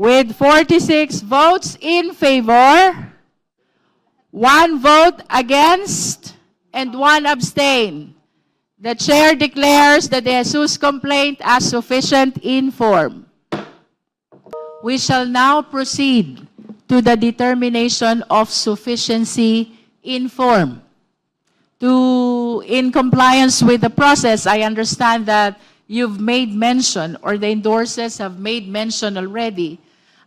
with 46 votes in favor, 1 vote against, and 1 abstain. The chair declares the De Jesus complaint as sufficient in form. We shall now proceed to the determination of sufficiency in form. In compliance with the process, I understand that you've made mention, or the endorsers have made mention already,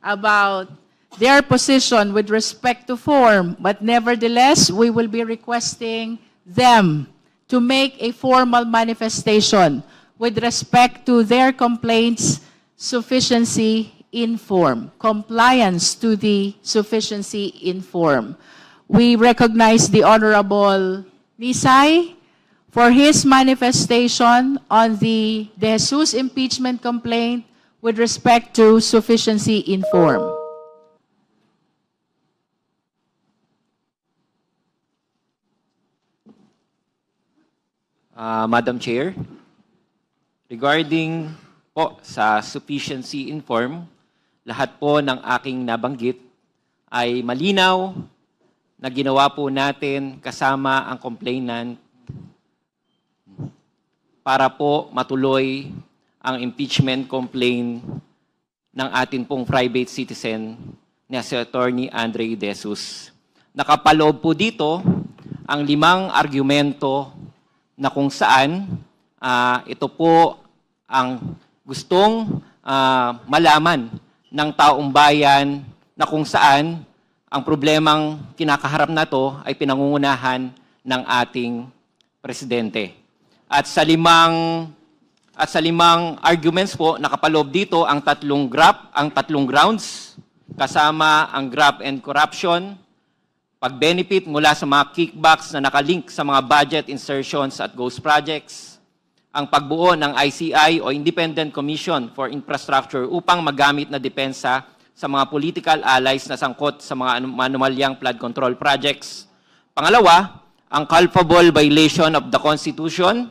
about their position with respect to form, but nevertheless, we will be requesting them to make a formal manifestation with respect to their complaints sufficiency in form, compliance to the sufficiency in form. We recognize the Honorable Nisay for his manifestation on the De Jesus impeachment complaint with respect to sufficiency in form. Madam Chair, regarding po sa sufficiency in form, lahat po ng aking nabanggit ay malinaw na ginawa po natin kasama ang complainant para po matuloy ang impeachment complaint ng atin pong private citizen na si Attorney Andre De Jesus. Nakapaloob po dito ang 5 argumento na kung saan ito po ang gustong malaman ng taong bayan na kung saan ang problemang kinakaharap na to ay pinangungunahan ng ating presidente. At sa limang arguments po, nakapaloob dito ang tatlong grounds, kasama ang graft and corruption, pag-benefit mula sa mga kickbacks na nakalink sa mga budget insertions at ghost projects, ang pagbuo ng ICI o Independent Commission for Infrastructure upang magamit na depensa sa mga political allies na sangkot sa mga anomalyang flood control projects. Pangalawa, ang culpable violation of the Constitution,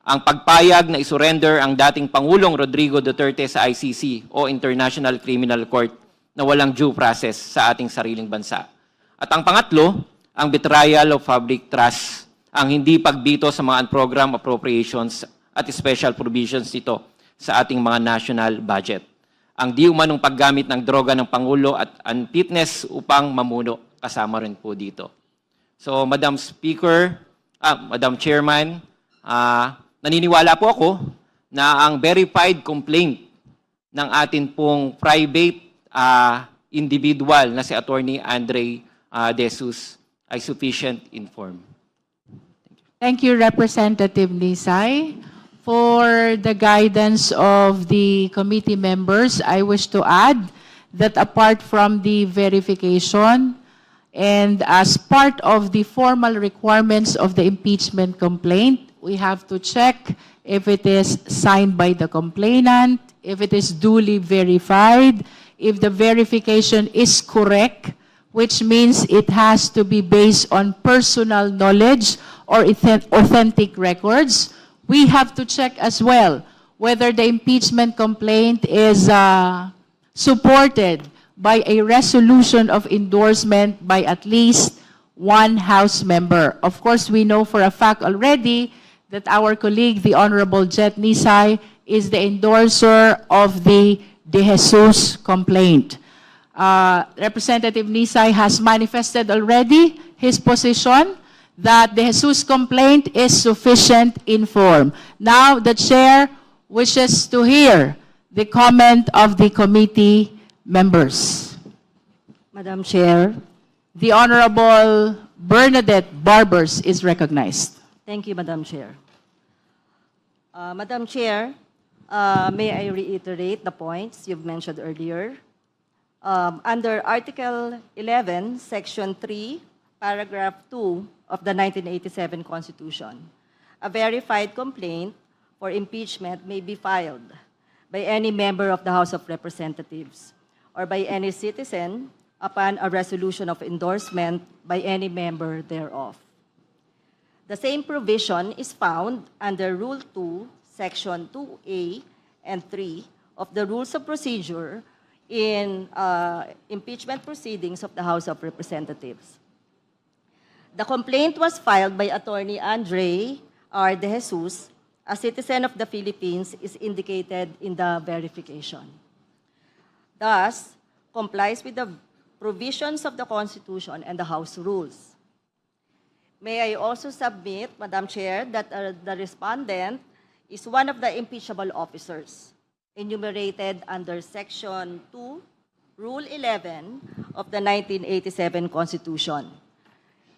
ang pagpayag na isurrender ang dating Pangulong Rodrigo Duterte sa ICC o International Criminal Court na walang due process sa ating sariling bansa. At ang pangatlo, ang betrayal of public trust, ang hindi pagbito sa mga unprogrammed appropriations at special provisions nito sa ating mga national budget. Ang di umanong paggamit ng droga ng Pangulo at unfitness upang mamuno, kasama rin po dito. So, Madam Speaker, Madam Chairman, naniniwala po ako na ang verified complaint ng atin pong private individual na si Attorney Andre De Jesus ay sufficient in form. Thank you, Representative Nisay. For the guidance of the committee members, I wish to add that apart from the verification and as part of the formal requirements of the impeachment complaint, we have to check if it is signed by the complainant, if it is duly verified, if the verification is correct, which means it has to be based on personal knowledge or authentic records. We have to check as well whether the impeachment complaint is supported by a resolution of endorsement by at least 1 House member. Of course, we know for a fact already that our colleague, the Honorable Jet Nisay, is the endorser of the De Jesus complaint. Representative Nisay has manifested already his position that the Jesus complaint is sufficient in form. Now, the chair wishes to hear the comment of the committee members. Madam Chair. The Honorable Bernadette Barbers is recognized. Thank you, Madam Chair. Madam Chair, may I reiterate the points you've mentioned earlier? Under Article 11, Section 3, Paragraph 2 of the 1987 Constitution, a verified complaint for impeachment may be filed by any member of the House of Representatives or by any citizen upon a resolution of endorsement by any member thereof. The same provision is found under Rule 2, Section 2A and 3 of the Rules of Procedure in impeachment proceedings of the House of Representatives. The complaint was filed by Attorney Andre R. De Jesus, a citizen of the Philippines, is indicated in the verification. Thus, complies with the provisions of the Constitution and the House rules. May I also submit, Madam Chair, that the respondent is one of the impeachable officers enumerated under Section 2, Rule 11 of the 1987 Constitution.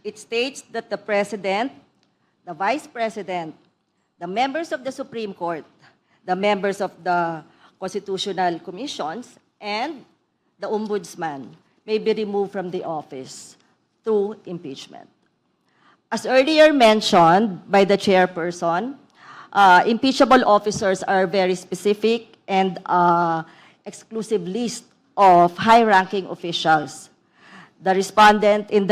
It states that the President, the Vice President, the members of the Supreme Court, the members of the Constitutional Commissions, and the Ombudsman may be removed from the office through impeachment. As earlier mentioned by the chairperson, impeachable officers are very specific and exclusive list of high-ranking officials. The respondent in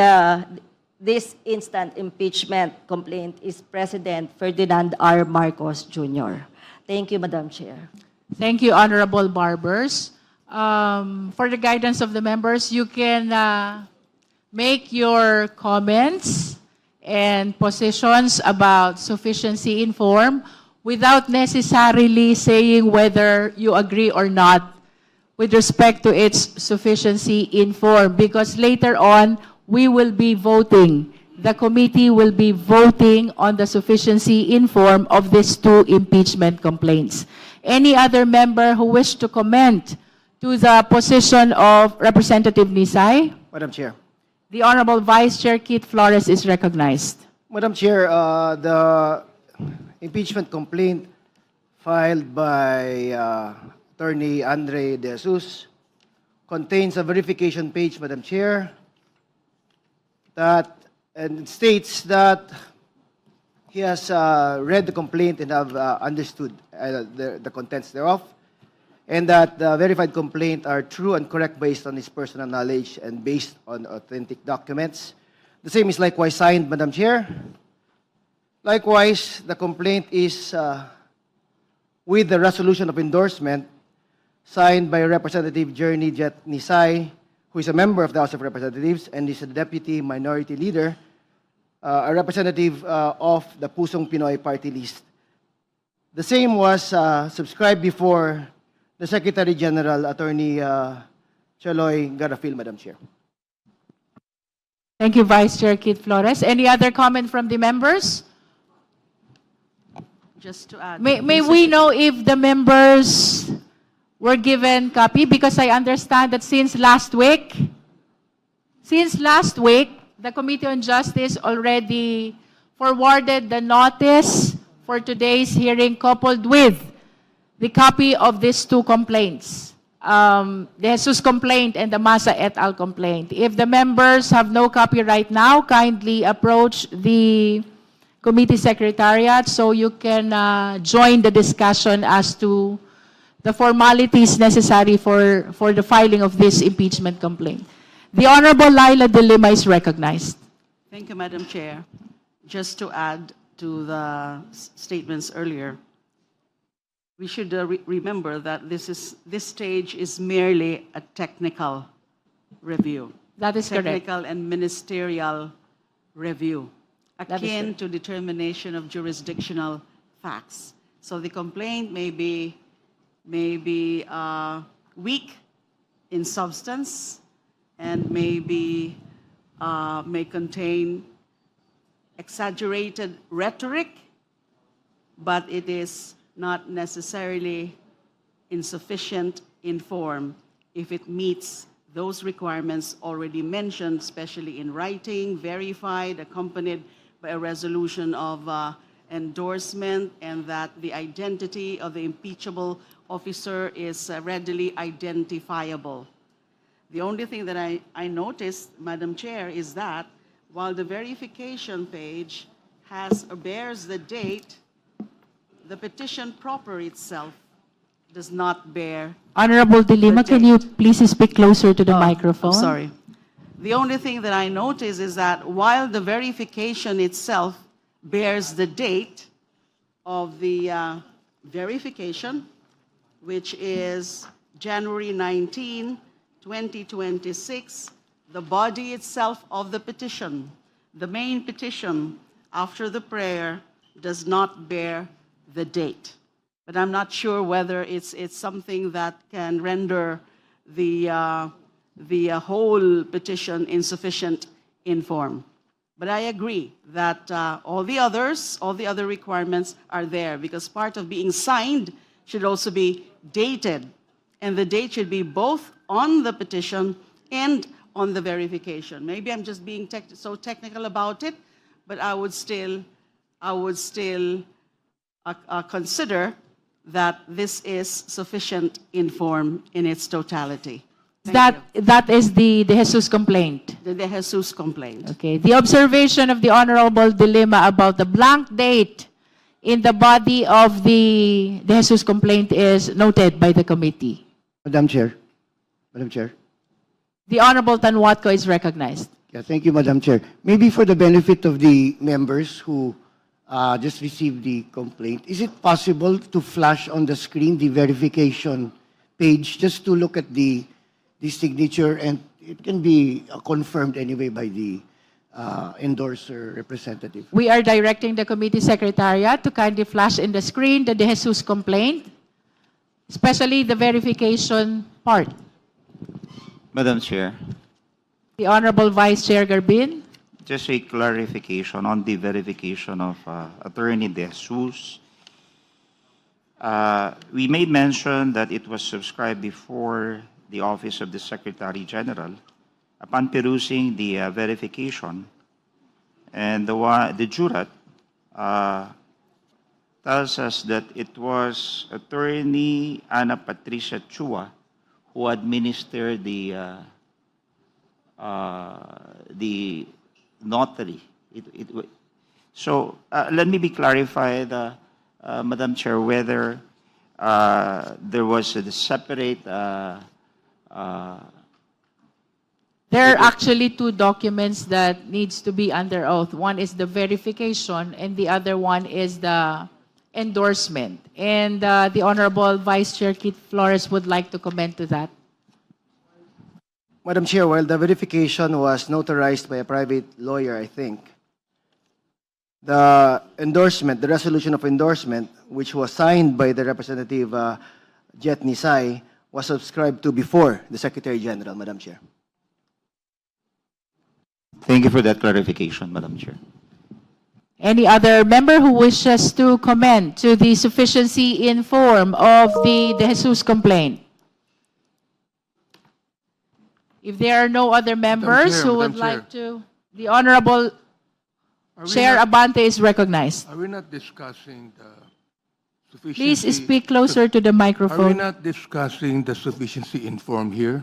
this instant impeachment complaint is President Ferdinand R. Marcos Jr. Thank you, Madam Chair. Thank you, Honorable Barbers. For the guidance of the members, you can make your comments and positions about sufficiency in form without necessarily saying whether you agree or not with respect to its sufficiency in form, because later on, we will be voting. The committee will be voting on the sufficiency in form of these two impeachment complaints. Any other member who wish to comment to the position of Representative Nisay? Madam Chair. The Honorable Vice Chair Keith Flores is recognized. Madam Chair, the impeachment complaint filed by Attorney Andre De Jesus contains a verification page, Madam Chair, and it states that he has read the complaint and have understood the contents thereof, and that the verified complaint are true and correct based on his personal knowledge and based on authentic documents. The same is likewise signed, Madam Chair. Likewise, the complaint is with the resolution of endorsement signed by Representative Journey Jet Nisay, who is a member of the House of Representatives and is a Deputy Minority Leader, a representative of the Pusong Pinoy Party List. The same was subscribed before the Secretary General, Attorney Chaloy Garafil, Madam Chair. Thank you, Vice Chair Keith Flores. Any other comment from the members? Just to add. May we know if the members were given copy? Because I understand that since last week, the Committee on Justice already forwarded the notice for today's hearing coupled with the copy of these two complaints, the Jesus complaint and the Masa et al. Complaint. If the members have no copy right now, kindly approach the committee secretariat so you can join the discussion as to the formalities necessary for the filing of this impeachment complaint. The Honorable Laila De Lima is recognized. Thank you, Madam Chair. Just to add to the statements earlier, we should remember that this stage is merely a technical review. That is correct. Technical and ministerial review, That is akin correct. to determination of jurisdictional facts. So the complaint may be weak in substance and may contain exaggerated rhetoric, but it is not necessarily insufficient in form if it meets those requirements already mentioned, especially in writing, verified, accompanied by a resolution of endorsement, and that the identity of the impeachable officer is readily identifiable. The only thing that I noticed, Madam Chair, is that while the verification page bears the date, the petition proper itself does not bear. Honorable De Lima, can you please speak closer to the microphone? I'm sorry. The only thing that I notice is that while the verification itself bears the date of the verification, which is January 19, 2026, the body itself of the petition, the main petition after the prayer, does not bear the date. But I'm not sure whether it's something that can render the whole petition insufficient in form. But I agree that all the other requirements are there, because part of being signed should also be dated. And the date should be both on the petition and on the verification. Maybe I'm just being so technical about it, but I would still consider that this is sufficient in form in its totality. Thank you. That is the De Jesus complaint. The De Jesus complaint. Okay. The observation of the Honorable De Lima about the blank date in the body of the De Jesus complaint is noted by the committee. Madam Chair. Madam Chair. The Honorable Tanwatco is recognized. Yeah, thank you, Madam Chair. Maybe for the benefit of the members who just received the complaint, is it possible to flash on the screen the verification page just to look at the signature, and it can be confirmed anyway by the endorser representative? We are directing the committee secretariat to kindly flash in the screen the De Jesus complaint, especially the verification part. Madam Chair, The Honorable Vice Chair Garbin. just a clarification on the verification of Attorney De Jesus. We made mention that it was subscribed before the Office of the Secretary General. Upon perusing the verification, and the jurat tells us that it was Attorney Ana Patricia Chua who administered the notary. So let me be clarified, Madam Chair, whether there was a separate. There are actually two documents that needs to be under oath. One is the verification, and the other one is the endorsement. And the Honorable Vice Chair Keith Flores would like to comment to that. Madam Chair, while the verification was notarized by a private lawyer, I think, the endorsement, the resolution of endorsement, which was signed by the Representative Jet Nisay, was subscribed to before the Secretary General, Madam Chair. Thank you for that clarification, Madam Chair. Any other member who wishes to comment to the sufficiency in form of the De Jesus complaint? If there are no other members who would like to, the Honorable Chair Abante is recognized. Are we not discussing the sufficiency? Please speak closer to the Are we microphone. not discussing the sufficiency in form here?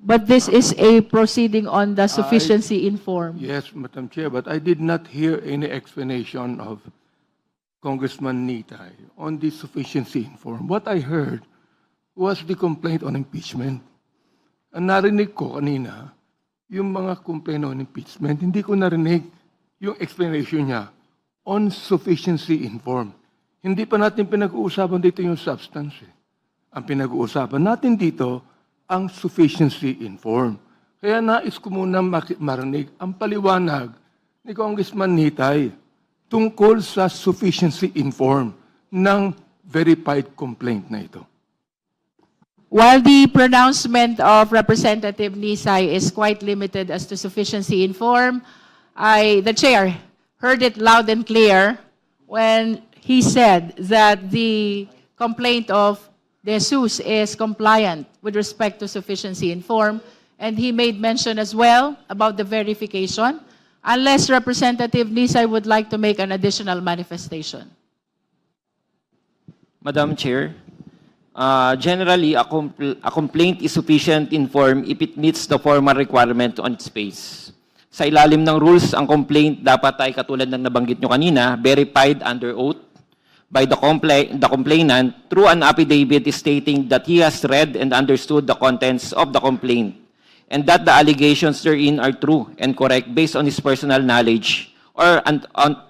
But this is a proceeding on the sufficiency in form. Yes, Madam Chair, but I did not hear any explanation of Congressman Nitay on the sufficiency in form. What I heard was the complaint on impeachment. Ang narinig ko kanina, yung mga complaint on impeachment, hindi ko narinig yung explanation niya on sufficiency in form. Hindi pa natin pinag-uusapan dito yung substance. Ang pinag-uusapan natin dito, ang sufficiency in form. Kaya nais ko muna marinig ang paliwanag ni Congressman Nitay tungkol sa sufficiency in form ng verified complaint na ito. While the pronouncement of Representative Nisay is quite limited as to sufficiency in form, the chair heard it loud and clear when he said that the complaint of De Jesus is compliant with respect to sufficiency in form, and he made mention as well about the verification, unless Representative Nisay would like to make an additional manifestation. Madam Chair, generally, a complaint is sufficient in form if it meets the formal requirement on its face. Sa ilalim ng rules, ang complaint dapat ay katulad ng nabanggit nyo kanina, verified under oath by the complainant through an affidavit stating that he has read and understood the contents of the complaint and that the allegations therein are true and correct based on his personal knowledge or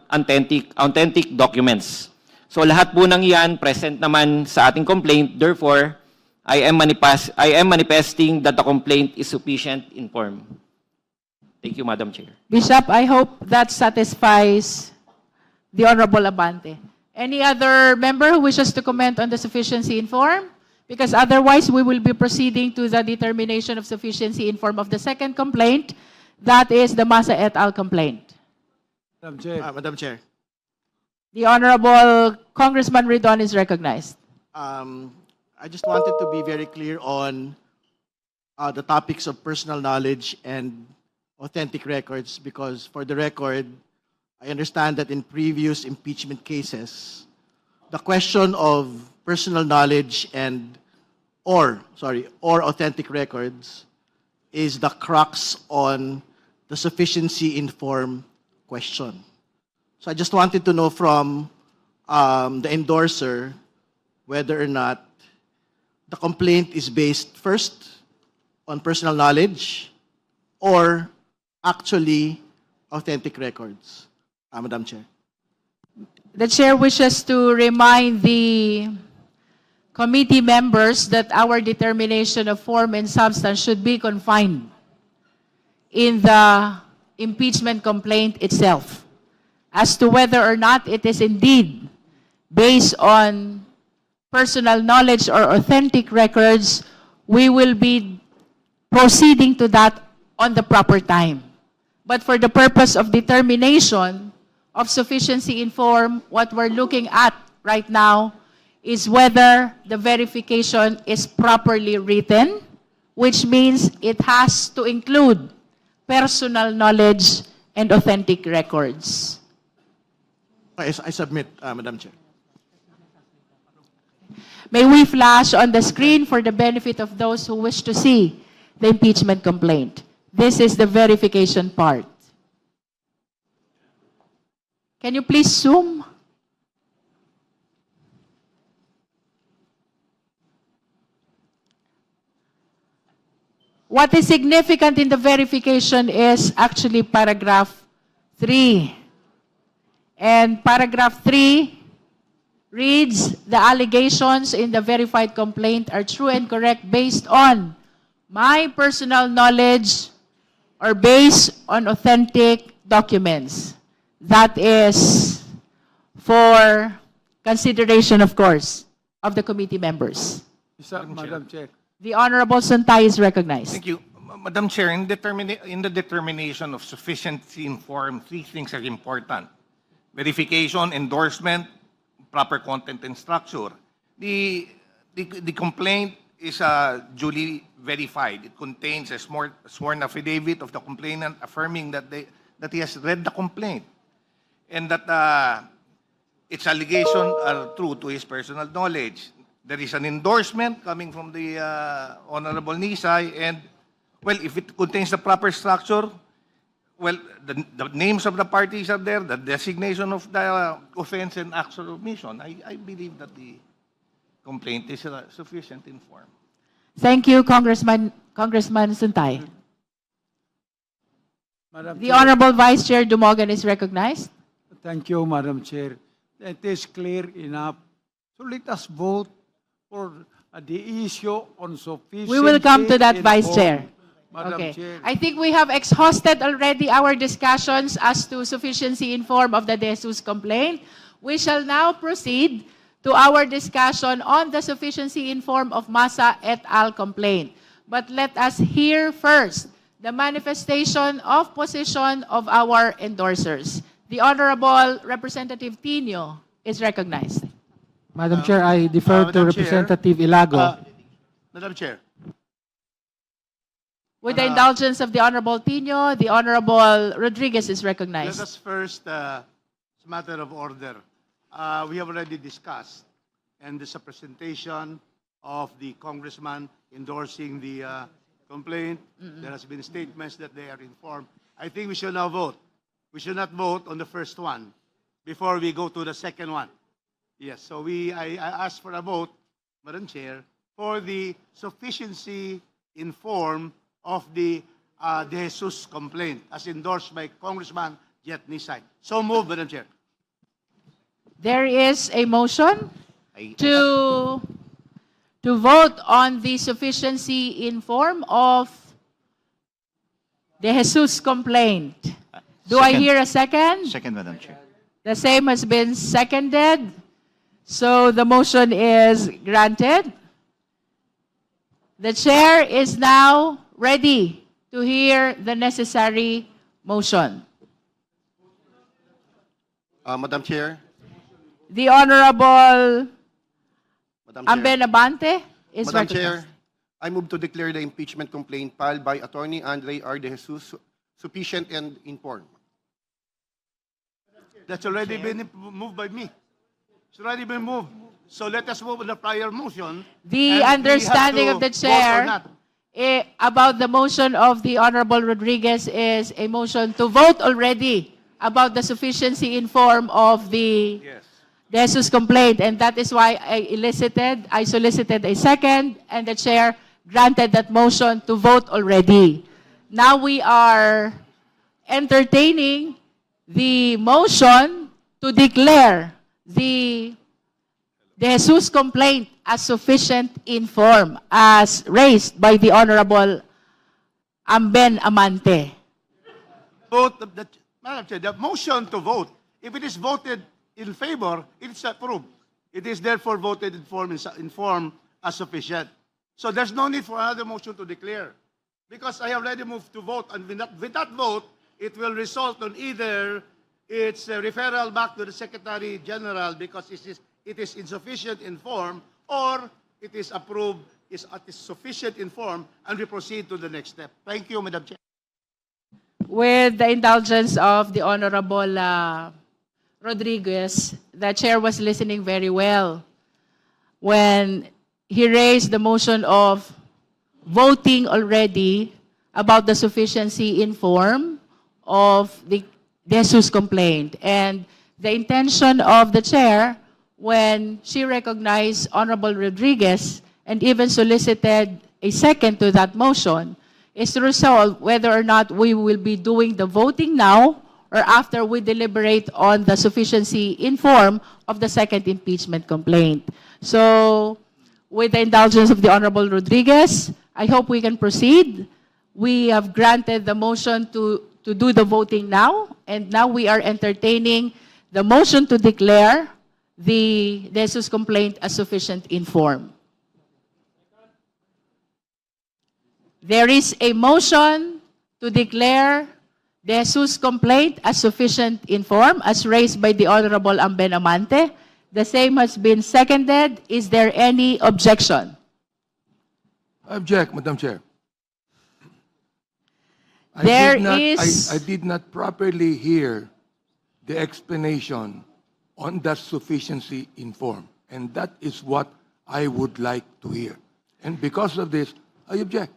authentic documents. So lahat po ng yan present naman sa ating complaint. Therefore, I am manifesting that the complaint is sufficient in form. Thank you, Madam Chair. Bishop, I hope that satisfies the Honorable Abante. Any other member who wishes to comment on the sufficiency in form? Because otherwise, we will be proceeding to the determination of sufficiency in form of the second complaint. That is the Masa et al. Complaint. Madam Chair, The Honorable Congressman Ridon is recognized. I just wanted to be very clear on the topics of personal knowledge and authentic records, because for the record, I understand that in previous impeachment cases, the question of personal knowledge or authentic records is the crux on the sufficiency in form question. So I just wanted to know from the endorser whether or not the complaint is based first on personal knowledge or actually authentic records. Madam Chair. The chair wishes to remind the committee members that our determination of form and substance should be confined in the impeachment complaint itself. As to whether or not it is indeed based on personal knowledge or authentic records, we will be proceeding to that on the proper time. But for the purpose of determination of sufficiency in form, what we're looking at right now is whether the verification is properly written, which means it has to include personal knowledge and authentic records. I submit, Madam Chair. May we flash on the screen for the benefit of those who wish to see the impeachment complaint. This is the verification part. Can you please zoom? What is significant in the verification is actually paragraph 3. And paragraph 3 reads, the allegations in the verified complaint are true and correct based on my personal knowledge or based on authentic documents. That is for consideration, of course, of the committee members. Madam Chair. The Honorable Suntay is recognized. Thank you. Madam Chair, in the determination of sufficiency in form, three things are important. Verification, endorsement, proper content and structure. The complaint is duly verified. It contains a sworn affidavit of the complainant affirming that he has read the complaint and that its allegations are true to his personal knowledge. There is an endorsement coming from the Honorable Nisay, and, well, if it contains the proper structure, well, the names of the parties are there, the designation of the offense and actual omission. I believe that the complaint is sufficient in form. Thank you, Congressman Suntay. Madam The Chair, Honorable Vice Chair Dumogan is recognized. thank you, Madam Chair. It is clear enough. So let us vote for the issue on sufficiency. We will come to that, in Vice form. Chair. Madam Okay. Chair. I think we have exhausted already our discussions as to sufficiency in form of the De Jesus complaint. We shall now proceed to our discussion on the sufficiency in form of Masa et al. Complaint. But let us hear first the manifestation of position of our endorsers. The Honorable Representative Tino is recognized. Madam Chair, I defer to Madam Chair, Representative Ilago. Madam Chair, With the indulgence of the Honorable Tino, the Honorable Rodriguez is let recognized. us first, it's a matter of order. We have already discussed, and there's a presentation of the congressman endorsing the complaint. There has been statements that they are informed. I think we should now vote. We should not vote on the first one before we go to the second one. Yes, so I ask for a vote, Madam Chair, for the sufficiency in form of the De Jesus complaint as endorsed by Congressman Jet Nisay. So moved, Madam Chair. There is a motion to to vote on the sufficiency in form of the Jesus complaint. Do I Second. hear a second? Second, Madam Chair. The same has been seconded. So the motion is granted. The chair is now ready to hear the necessary motion. Madam Chair, The Honorable Madam Chair, Amben Abante is Madam recognized. Chair, I move to declare the impeachment complaint filed by Attorney Andre R. De Jesus sufficient and informed. That's already been moved by me. It's already been moved. So let us move on the prior motion. The and we have understanding to of the vote or chair not. about the motion of the Honorable Rodriguez is a motion to vote already about the sufficiency in form of the De Jesus complaint. And that is why I solicited a second, and the chair granted that motion to vote already. Now we are entertaining the motion to declare the De Jesus complaint as sufficient in form as raised by the Honorable Amben Amante. Madam Chair, the motion to vote, if it is voted in favor, it is approved. It is therefore voted in form as sufficient. So there's no need for another motion to declare. Because I have already moved to vote, and with that vote, it will result on either its referral back to the Secretary General because it is insufficient in form, or it is approved, it is sufficient in form, and we proceed to the next step. Thank you, Madam Chair. With the indulgence of the Honorable Rodriguez, the chair was listening very well when he raised the motion of voting already about the sufficiency in form of the De Jesus complaint. And the intention of the chair when she recognized Honorable Rodriguez and even solicited a second to that motion is to resolve whether or not we will be doing the voting now or after we deliberate on the sufficiency in form of the second impeachment complaint. So, with the indulgence of the Honorable Rodriguez, I hope we can proceed. We have granted the motion to do the voting now, and now we are entertaining the motion to declare the De Jesus complaint as sufficient in form. There is a motion to declare De Jesus complaint as sufficient in form as raised by the Honorable Amben Amante. The same has been seconded. Is there any objection? I object, Madam Chair. There I did not properly hear the explanation on that sufficiency in form. And that is what I would like to hear. And because of this, I object.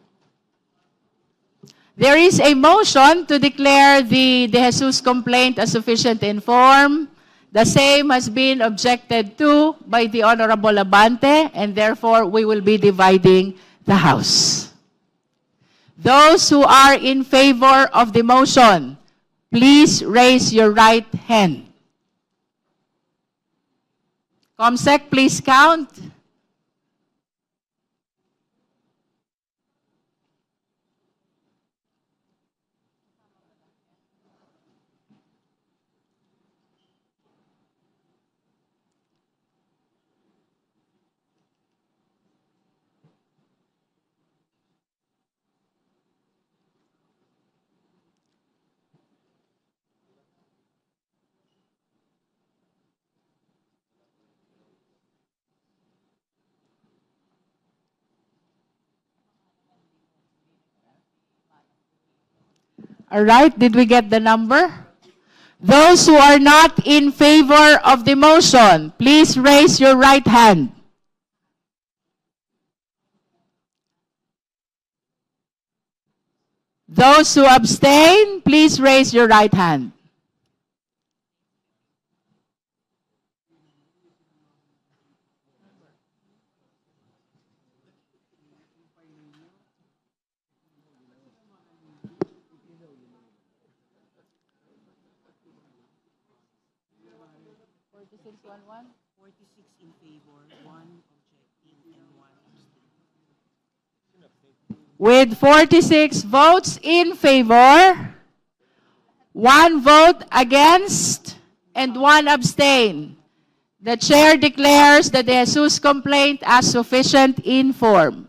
There is a motion to declare the De Jesus complaint as sufficient in form. The same has been objected to by the Honorable Abante, and therefore we will be dividing the House. Those who are in favor of the motion, please raise your right hand. Comsec, please count. All right, did we get the number? Those who are not in favor of the motion, please raise your right hand. Those who abstain, please raise your right hand. With 46 votes in favor, 1 vote against, and 1 abstain, the chair declares the De Jesus complaint as sufficient in form.